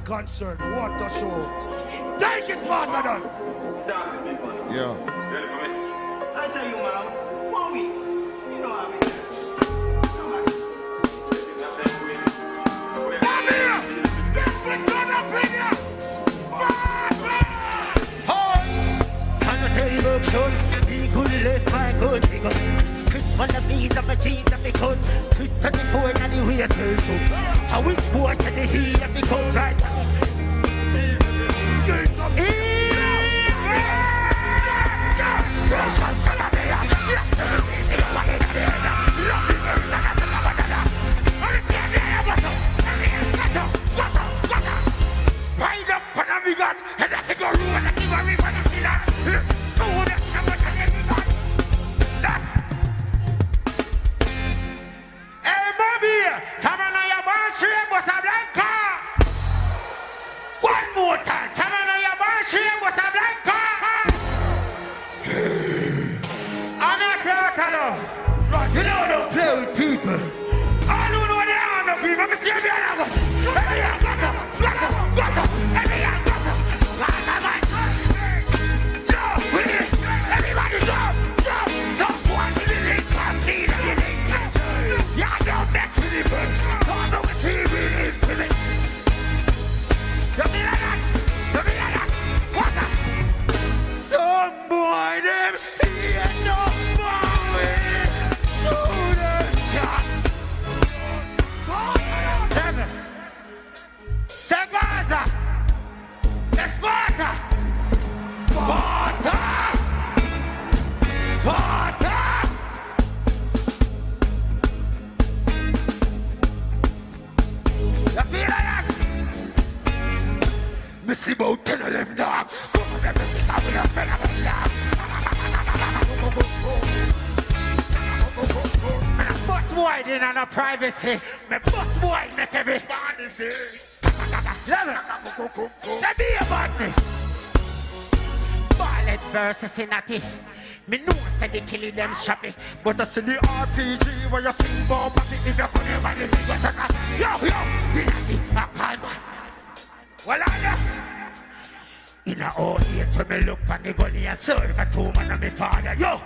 concert. What a show. Take it, smarter than. Yeah. I tell you, man, 1 week. You know what I mean? Come here! Get me turn up in here! I'm a terrible show. Be good, left my good. Chris one of these of my jeans that me cut. Twist 34 and the waist girl too. I wish boys and the heel that me cut right. Wind up on amigos and I can go ruin and give everybody killer. One more time. Come on, your bar chain was a blank car. I'm not saying you know, don't play with people. I don't know what they are, no people. I'm saying, everybody jump. Someone in the link can see the link. Yeah, don't mess with the bird. Don't know what TV infinite. You feel like that? You feel like that? What's that? Some boy them here no more to the top. Seven. Say Gaza. Say Sparta. Sparta. Sparta. You feel like that? Me see about 10 of them dog. Come on, everything I will have been a dog. Me a bust wide in on a privacy. Me bust wide make everybody see. Love it. Let me a badness. Ballad versus Inati. Me know say they killing them shoppy. But I see the RPG where you sing about papi. If you couldn't find it, you take a yo, Inati, a call man. Well, I know. In a old age when me look for the gully and serve a 2 man of me father. Yo,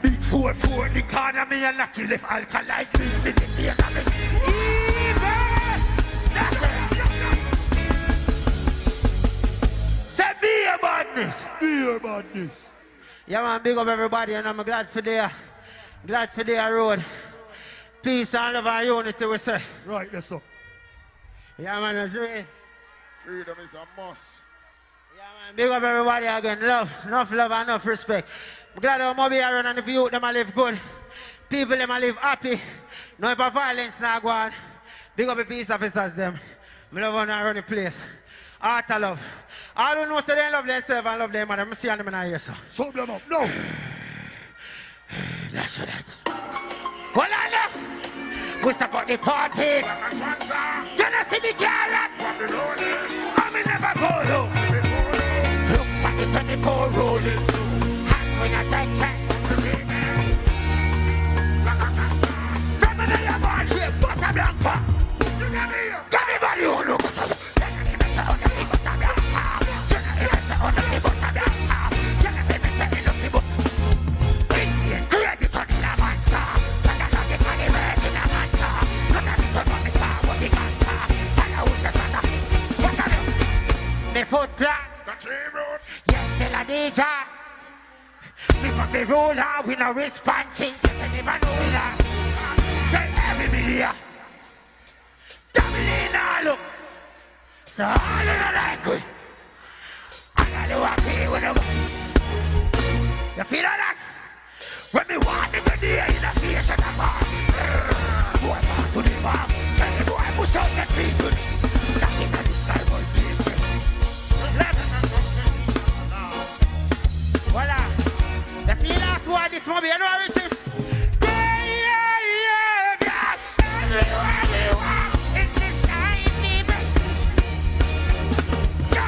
big 4-4 in the corner, me and lucky left alkaline drinks in the face of me. Even! That's it! Say be a badness! Be a badness! Yeah man, big up everybody and I'm glad for their road. Peace and love and unity we say. Right, that's up. Yeah man, that's it. Freedom is a must. Yeah, man. Big up everybody again. Love, enough love and enough respect. I'm glad I'm be around and the youth them live good. People them live happy. No type of violence now go on. Big up the peace officers them. I love when I run the place. Heart of love. I don't know so they love themselves and love them, man. I'm seeing them in here, so. Show them up. No. That's what that. Well, I know. We support the parties. Can I see the carrot? I may never go low. Look at the 24 rolling. And when I take check. From the bar, she bust a blanca. Everybody who look at us. Me foot plan, yes, tell a DJ. Me put the roller, we no responsing, cause I never know that. Tell every media. Doubling look. So all in a like we. I gotta walk here with them. You feel like that? When me walk in the day in the face of the bar. Boy, back to the bar. And the boy push out that people. That's it, the sky boy people. Voila. That's the last one this movie. You know how Richie? Everywhere you are. In this time, people. Yo.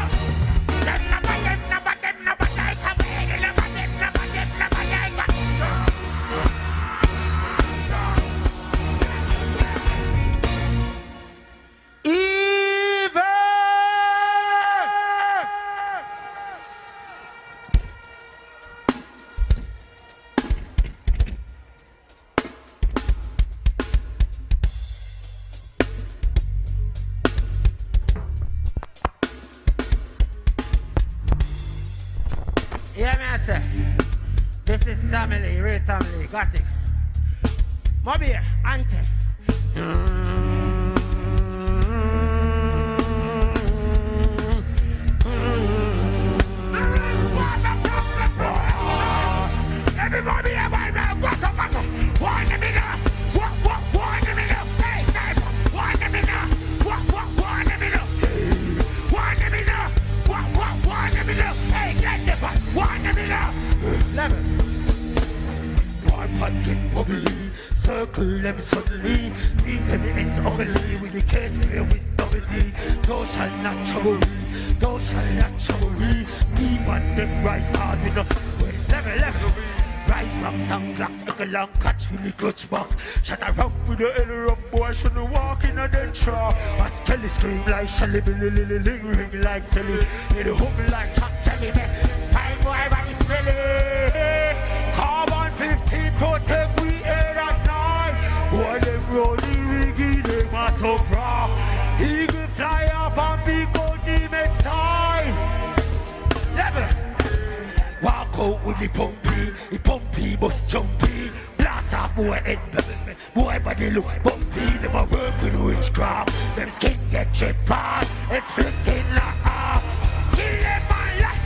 Evil. Mrs. Tamily, Ray Tamily, got it. Moby, Ante. Everybody have one now, got up, got up. One in the middle, one in the middle. Hey, sniper, one in the middle, one in the middle. One in the middle, one in the middle. Hey, get the one, one in the middle. 11. One man get bubbly, circle them suddenly. The evidence ugly with the case play with double D. Thou shall not trouble me, thou shall not trouble me. Demon them rise hard with the 11. Rise back, sunglasses, a long catch with the clutch back. Shut around with the L up, boy, shouldn't walk in a dead straw. As Kelly scream like Shelly, ring like Sally. In the hook like Chuck Jelly, man. Fine boy, body smelly. Carbon 15, protect we air at night. Boy, them rolling riggy, they must so proud. Eagle fly off and be good, the make sign. 11. Walk out with the pumpy, bust jumpy. Blast off boy head, boy body look bumpy. Them a work with witchcraft, them skin get chipped off. It's flipping like off. Kill them my life.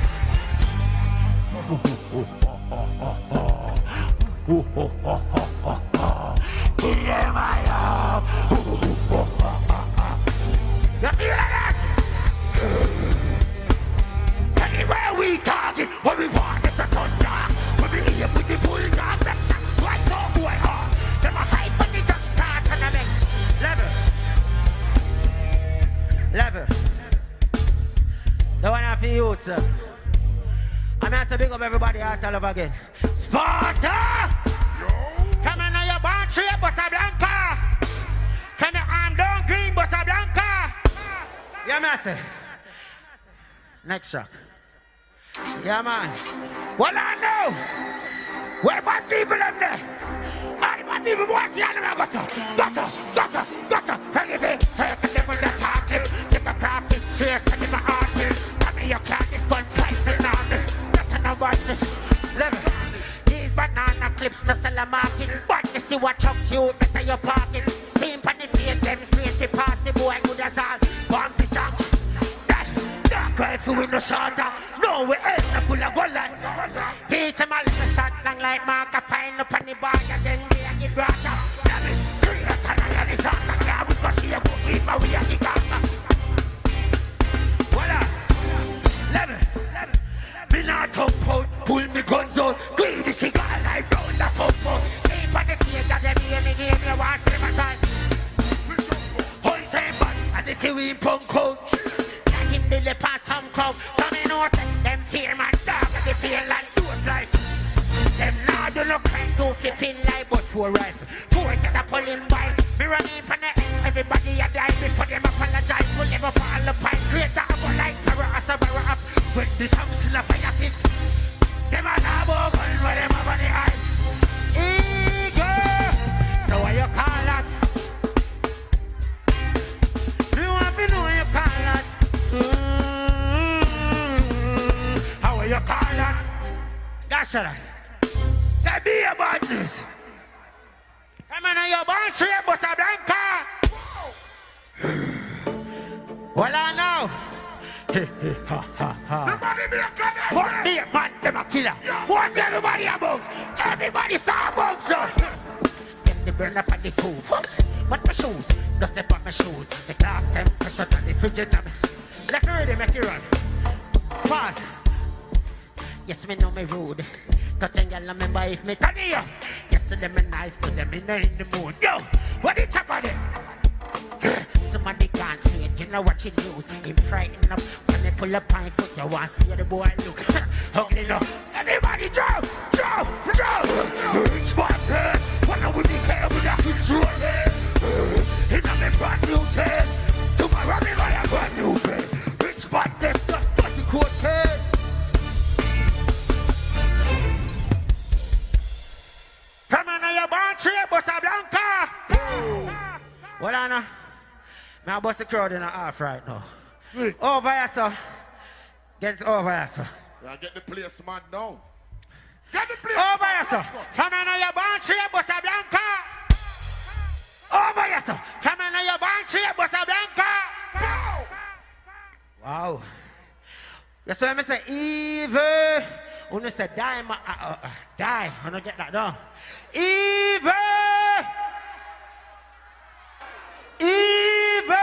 Kill them my life. You feel that? Anywhere we target, what we want is a thunder. When we hear with the bulldog, that's why so boy hard. Them a hype when they just start and I make 11. The one I feel youth, sir. I'm going to big up everybody out all over again. Sparta! From me now your born tree, Bossa Blanca. From your arm down green, Bossa Blanca. Yeah, man, I say. Next track. Yeah, man. Well, I know. Where bad people in there? All the bad people want to see them. Gotta. Anyway, circle them with the talking. Give a practice, cheers, and give a artist. Tell me you can't this one twice in all this. Nothing about this. 11. These banana clips, no sell a market. But you see what up cute, better you parking. Same pan the same, them face the pass the boy good as all. Bump this up. Cry for we no shorter. No, we else a full of gold. Teach them a little shot long like Mark. Find up on the bar and then we a get water. That is three of them and it's all the car. We go see a bookkeeper, we a get water. Voila. 11. Me not talk out, pull me guns out. Greedy cigar like round the pump out. Sleep on the stage and them hear me name. You want to see my shine. Whole time back and they see we punk out. Him the lip and some crowd. So me know say them fear man dog and they feel like doors like. Them now do no crime to flipping like but 4 rifle. 4 get a pull him by. Me running from the end. Everybody a die before them apologize. Pull them up all the pine. Greater I go like terror as a barrel up. When the house in a fire pit. Them a labo gun where them over the eye. Eager. So what you call that? You want me know what you call that? How will you call that? That's right. Say be a badness. Come on, your born tree, Bossa Blanca. Well, I know. Nobody be a killer. What be a man, them a killer? What's everybody about? Everybody saw about, sir. Them the burn up at the pool. What my shoes? Just step on my shoes. The clocks, them pressure on the fridge. Let me ready, make it run. Pause. Yes, me know me rude. Touch and y'all remember if me turn here. Yes, them me nice to them in the mood. Yo, what the chop on it? Somebody can't see it, you know what you do. Him frightened up when they pull up my foot. You want to see the boy look. Ugly no. Everybody jump. It's my turn. When I would be care with that control. In a brand new turn. Tomorrow me buy a brand new bed. It's my death, not the court turn. Come on, your born tree, Bossa Blanca. Well, Anna. Now, bust the crowd in a half right now. Over here, sir. Against over here, sir. Yeah, get the place mad now. Get the place over sir. From now your born tree, Bossa Blanca. Over here, sir. From now your born tree, Bossa Blanca. Wow. That's why I say evil. When you say die, die. I don't get that down. Evil. Evil.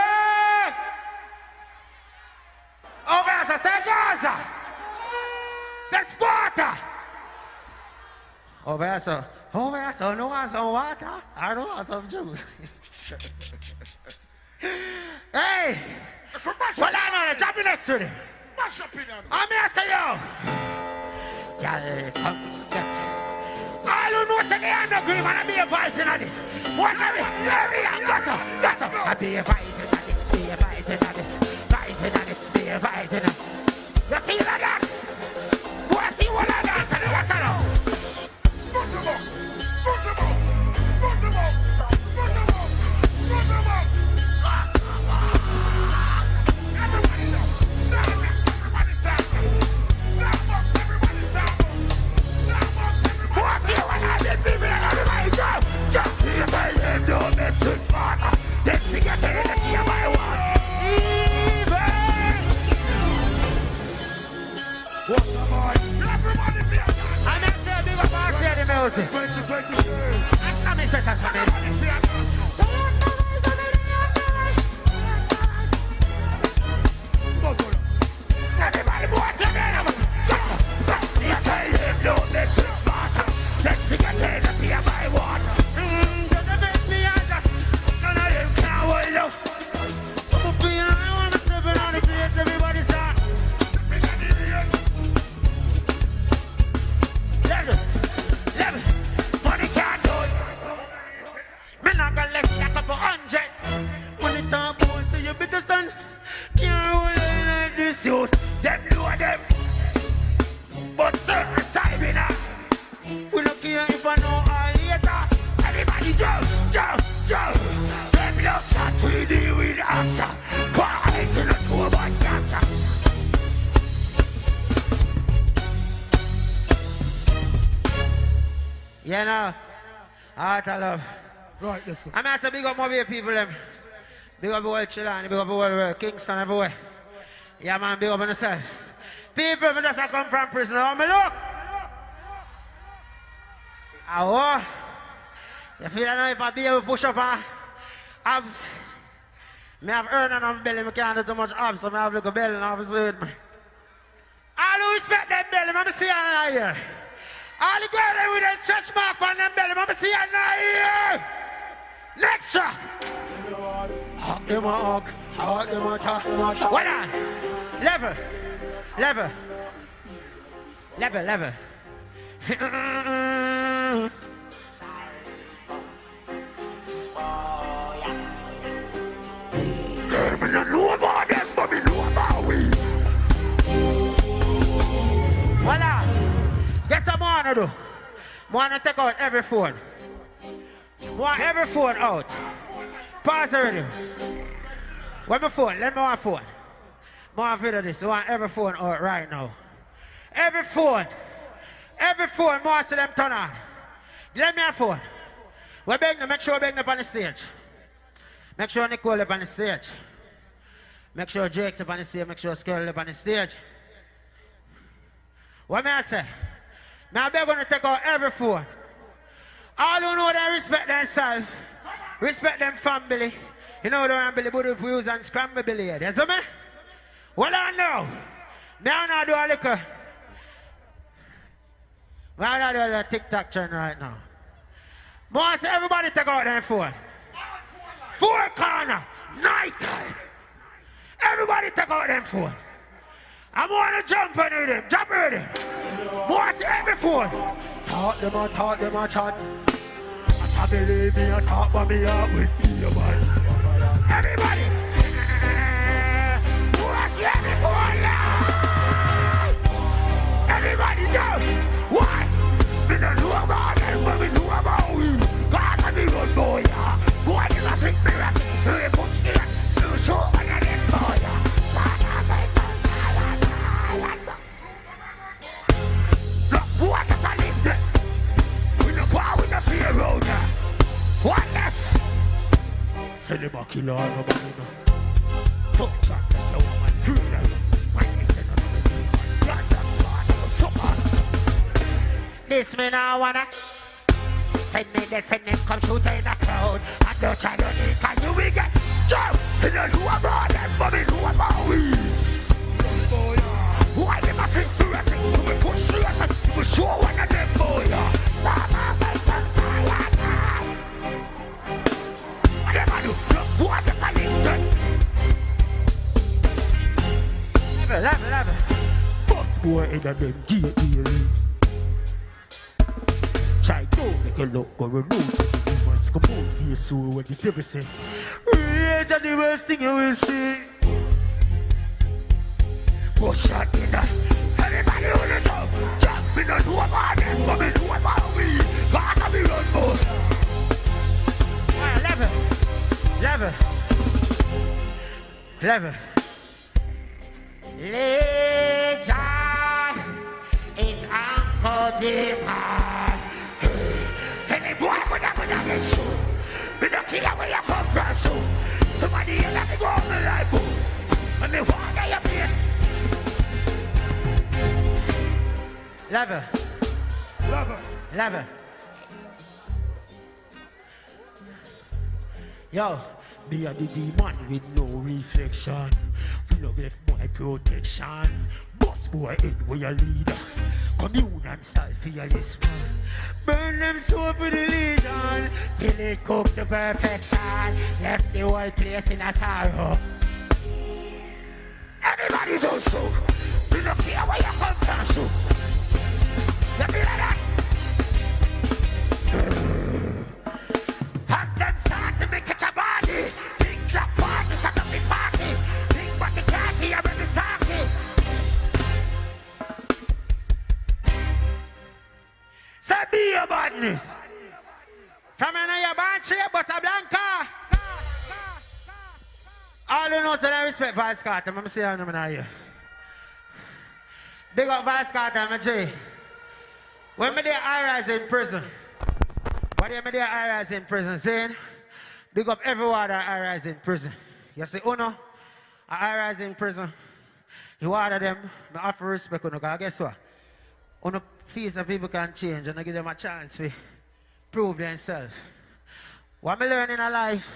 Over here, say Gaza. Say Sparta. Over here, sir. Over here, sir. No want some water. I don't want some juice. Hey. Well, I know. Drop it next to them. I'm here to say, yo. Y'all come get. All who know say they are not green, man, I be a voice in this. What's that? That's up. I be a voice in this, be a voice in this. Voice in this, be a voice in this. You feel like that? What's the one of that? What's that? Don't mess with Sparta. Let's figure out the key of my one. What's the boy? Everybody be I'm not saying big up our clear the music. I'm a special for me. Everybody watch your man. Don't mess with Sparta. Let's figure out the key of my one. You know, heart of love. Right, listen. I'm asking big up more people, them. Big up the world, Chilani, big up the world, Kingston, everywhere. Yeah, man, big up on yourself. People, me just come from prison. Oh, me look. Oh, you feel I know if I be able to push up abs, me have earned on my belly, me can't do too much abs, so me have a little belly and have a suit. All who respect that belly, me see you here. All the girls there with a stretch mark on them belly, me see you here. Next shot. Hug them a hug, hug them a talk. Hold on. Level. Me don't know about them, but me know about we. Voila. Guess what I want to do? I want to take out every phone. I want every phone out. Pause the radio. Where's my phone? Let me have my phone. I want to video this. I want every phone out right now. Every phone, most of them turn on. Let me have phone. We beg them, make sure we beg them on the stage. Make sure Nicole up on the stage. Make sure Jake's up on the stage. Make sure Skirl up on the stage. What may I say? Now they're going to take out every phone. All who know they respect themselves, respect them family. You know they want Billy Buddha views and scramble Billy head. You see me? Well, I know. Now I do a little. Why not do a little TikTok trend right now? Most everybody take out their phone. Four corner, night time. Everybody take out their phone. I want to jump on them, jump on them. Most every phone. Talk them a chat. I believe me, I talk about me out with earbuds. Everybody. What's every phone now? Everybody jump. Why? We don't know about them, but we know about we. Cause I be one boy, yeah. Boy, you got pick me up. You push me up. You show me that it's boy, yeah. Look, what is I live there? say them a killer, nobody know. Talk chat like a woman, free like when they say no, man, this me now wanna send me the friend come shoot in the crowd. I don't try to think how you will get Joe. You don't know about them, but you know about we. Why them a think to a thing to me push you and we show one of them boy. Mama make them fire now. What them a do? Look what them a live then. Level. Boss boy in a them gear. Try to make a look or remove. Demons come over your soul when the devil say rage are the worst thing you will see. Push out in that. Everybody on the top. Just me not know about them, but me know about we. Gotta be run both. Level. Legend is Uncle Demon. Any boy with a get shoot. We don't kill where you come from, so somebody else let me go on the life, boom. And me want to your place. Level. Yo, be a the demon with no reflection. Full of left boy protection. Boss boy head where you leader. Communion style for your yes man. Burn them soul for the legion. Till it cook to perfection. Left the whole place in a sorrow. Everybody's also. We don't care where you come from, so. You feel like that? As them start to make it a body. Think your party, shut up the party. Think what the khaki, I'm in the talkie. Say be your badness. From your band tree, Bossa Blanca. All you know, so I respect Vybz Kartel. I'm saying I'm not here. Big up Vybz Kartel, my J. When me there I rise in prison. What do you mean there I rise in prison? Saying, big up everyone that I rise in prison. You see, Uno, I rise in prison. You order them, I offer respect, Uno, because guess what? Uno feels that people can change and I give them a chance to prove themselves. What I learn in life,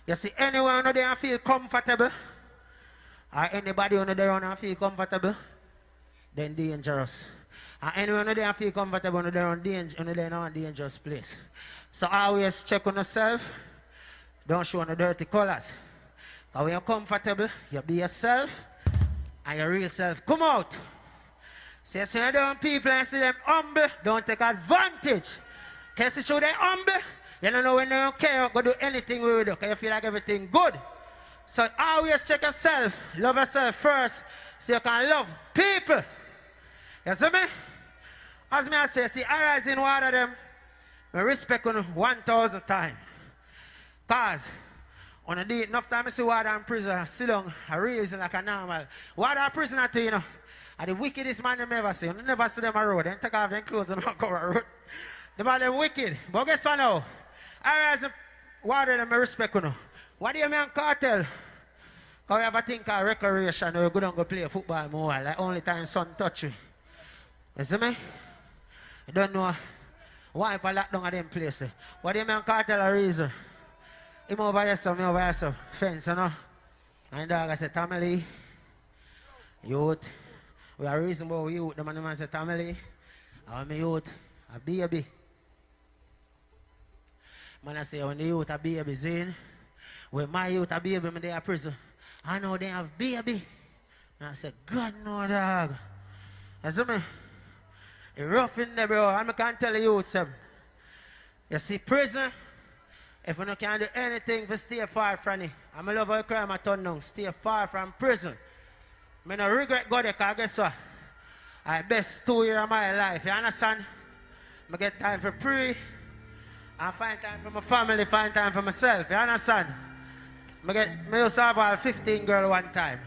you see, anyone who there feel comfortable, or anybody who there feel comfortable, then dangerous. And anyone who there feel comfortable, who there in a dangerous place. So always check on yourself. Don't show no dirty colors. Because when you're comfortable, you be yourself and your real self come out. So you see them people and see them humble, don't take advantage. Because you show them humble, you don't know when they don't care, go do anything with you because you feel like everything good. So always check yourself, love yourself first, so you can love people. You see me? As me I say, see, I rise in water them, I respect you 1,000 times. Because when I do it, enough time I see water in prison, sit down, I reason like a normal. Water in prison, I tell you know, are the wickedest man you ever see. You never see them on the road, then take off their clothes and walk over the road. Them are them wicked. But guess what now? I rise in water them, I respect you know. What do you mean Kartel? Because we have a thing called recreation, where we go down go play football more, like only time sun touch you. You see me? You don't know why people lock down at them places. What do you mean Kartel a reason? Him over yourself, me over yourself. Fence, you know? And the dog I say, family, youth. We are reason about youth. The man say, family, I want me youth, a baby. Man I say, when the youth a baby, Zane, when my youth a baby, when they are prison, I know they have baby. And I say, God no dog. You see me? It's rough in there, bro. And I can't tell you, sir. You see, prison, if you can't do anything for stay far from it, I'm a love how crime I turn down. Stay far from prison. I don't regret going there, because guess what? I best 2 years of my life, you understand? I get time for pray, and find time for my family, find time for myself, you understand? I used to have all 15 girls one time.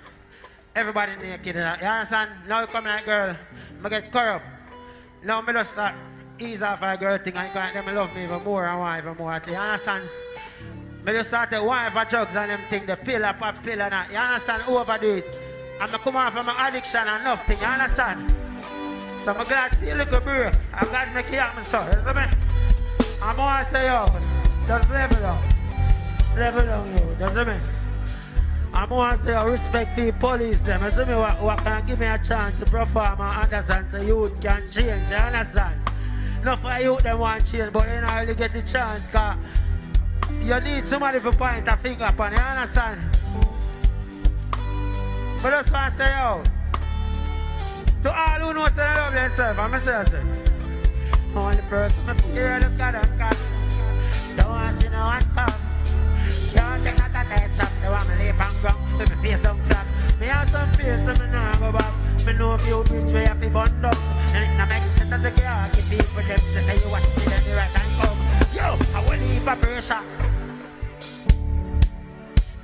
Everybody naked, you understand? Now you come like girl, I get corrupt. Now I just ease off a girl thing and them love me even more and want even more. You understand? I just start to wife for drugs and them thing, the pill up a pill and that. You understand? Overdo it. And I come off from my addiction and nothing, you understand? So I'm glad to feel a little break. I'm glad to make it happen, so. You see me? I'm going to say, yo, just level down. Level down, yo. You see me? I'm going to say, I respect the police, them. You see me? What can give me a chance to perform and understand so youth can change, you understand? Not for youth, them want change, but they don't really get the chance, because you need somebody to point a finger upon, you understand? But just want to say, yo, to all who know that I love themselves, I'm going to say, only person I feel look at them cats. Don't want to see no one come. Can't take out a test shot. They want me to lay on ground. Let me face down flat. Me have some face so me know go back. Me know a few bridge where you have to burn down. And it don't make sense to the car. Give people them to say you want to see them the right time come. Yo, I will leave a pressure.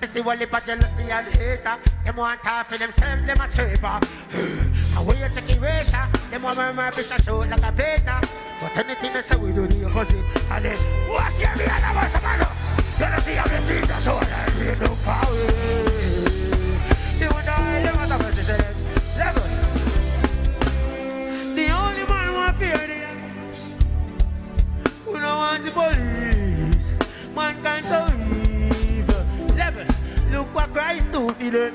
I see one lip of jealousy and hater. Them want to for themselves, them a scraper. And when you take erasure, them want my fish a show like a beta. But anything they say we do to your cousin. And then, what you mean about the man? You don't see how they see the show that we do power. You want to hear what I'm going to say? Level. The only man who appear there who don't want the police. Mankind so evil. Level. Look what Christ do for them.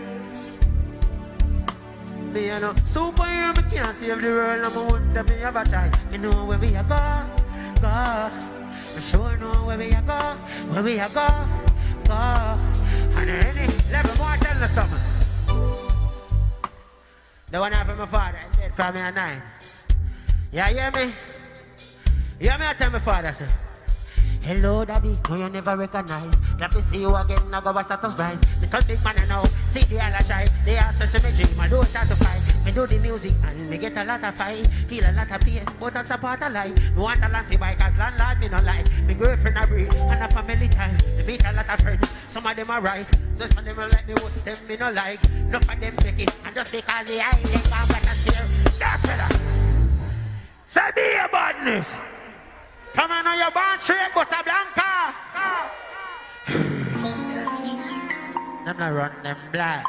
Me and no superhero, me can't save the world. I'm a wonder me ever try. Me know where we are go, go. Me sure know where we are go, where we are go, go. And any level more tell us something. The one after my father, dead for me at 9. You hear me? You hear me? I tell my father, sir. Hello, daddy, no you never recognize. Glad to see you again, I go a surprise. Me turn big man now, see the other try. They are such a me dream, I don't start to fight. Me do the music and me get a lot of fight. Feel a lot of pain, but that's a part of life. Me want a land to buy, cause landlord me not like. Me girlfriend a breed, and a family time. Me meet a lot of friends, some of them are right. So some of them will like me, most them me not like. Enough of them take it, and just because they hide, they can't better share. That's better. Say be your badness. Come on, your band straight, Bossa Blanca. Them not run them black.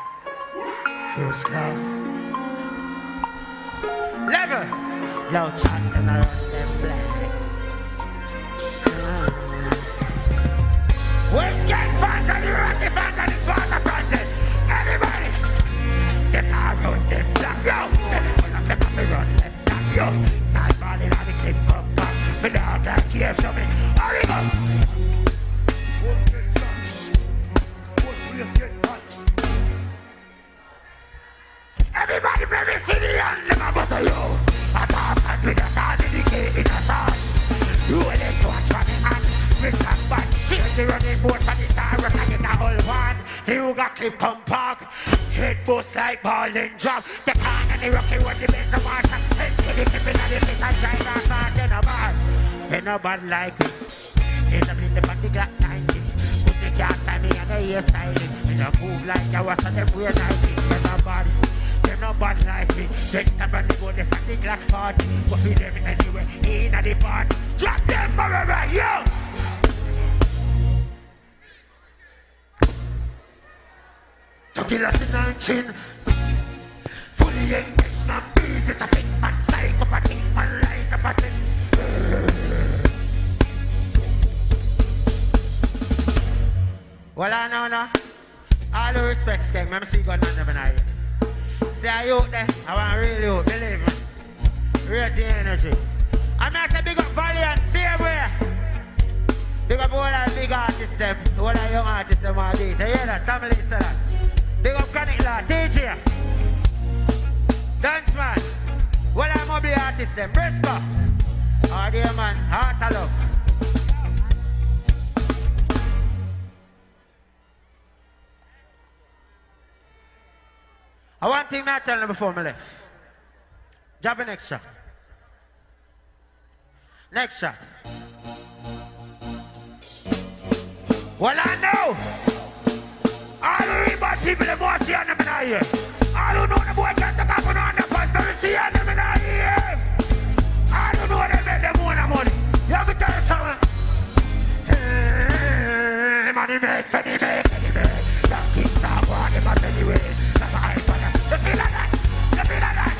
First class. Level. Low chat, them not run them black. West Gang fans and the Rocky fans and the Sparta fans. Everybody. Them not run them black. Yo. All of them have to run left back. Yo. Not falling on the clip come back. Me dog that care for me. Hurry up. Everybody play me see the anthem about you. I talk and with a sound dedicated a song. You will let to watch for the hand. Mixup band. Change the running board for the star. Rock and get a whole one. The Ruga clip come park. Head bust like ball and drop. The Caan and the Rocky run the best of water. Head to the clip in the face and drive that car in a bar. Ain't no bad like me. It's a blitz on the Glock 90. Put the gas on me and the hairstyling. Me no move like you was on them weird 90. They're no bad. They're no bad like me. Then somebody go the Glock 40. Go feed them anywhere. In the part. Drop them forever, yo! To kill us in 19. Fully engaged, man, beat it a thing, man, psychopathy, man, light up a thing. Well, I know, no. All the respect, Skeng. Let me see God, man, never know you. See, I out there. I want really out, believe me. Rate the energy. I'm going to say big up Valiant, same way. Big up all our big artists, them. All our young artists, them all do it. You hear that? Family say that. Big up Chronic Law, DJ. Dance man. All our mobile artists, them. Briscoe. Oh, dear man. Heart of love. I want thing I tell you before I left. Jab an next shot. Next shot. Well, I know. All the real bad people, they want to see them in here. All who know the boy can't take off on the pants, they see them in here. All who know they make them own money. You have to tell you something. money make, funny make, funny make. That things start walking but anyway. That's a high fire. You feel like that? You feel like that?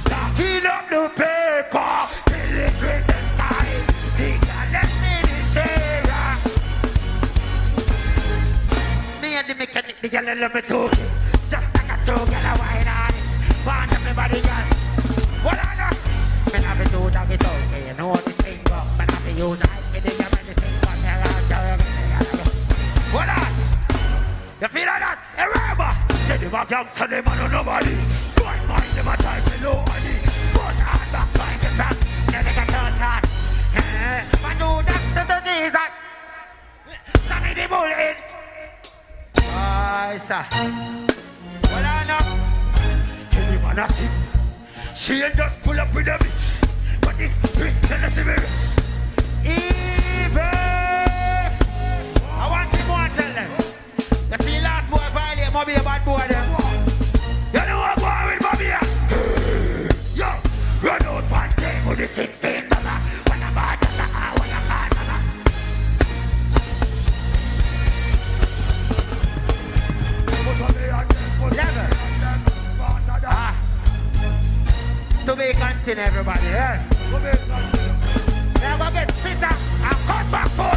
Stacking up the paper. Till it with the style. Nigga, let's see the share. Me and the mechanic, the girl love me too. Just like a slow girl, I wine on it. Want everybody girl. What I know? Me have to do that it okay. You know the thing go. But I be use I me the girl the thing go. What on? You feel like that? Hey, remember? Say them a gangster, them a no nobody. Don't mind them a type to nobody. Put on back, find it back. Never get those hot. Man do that to Jesus. Send me the bullet. Sir. Well, I know. Any man a see. She ain't just pull up with a bitch. But if rich, then I see me rich. Evil. I want to go and tell them. You see last boy violate, maybe a bad boy then. You know what going with Bobby here? Yo, run out one day with the 16 $. When I buy $, when I call $. To be continued, everybody, yeah? Now go get fitter and cut back for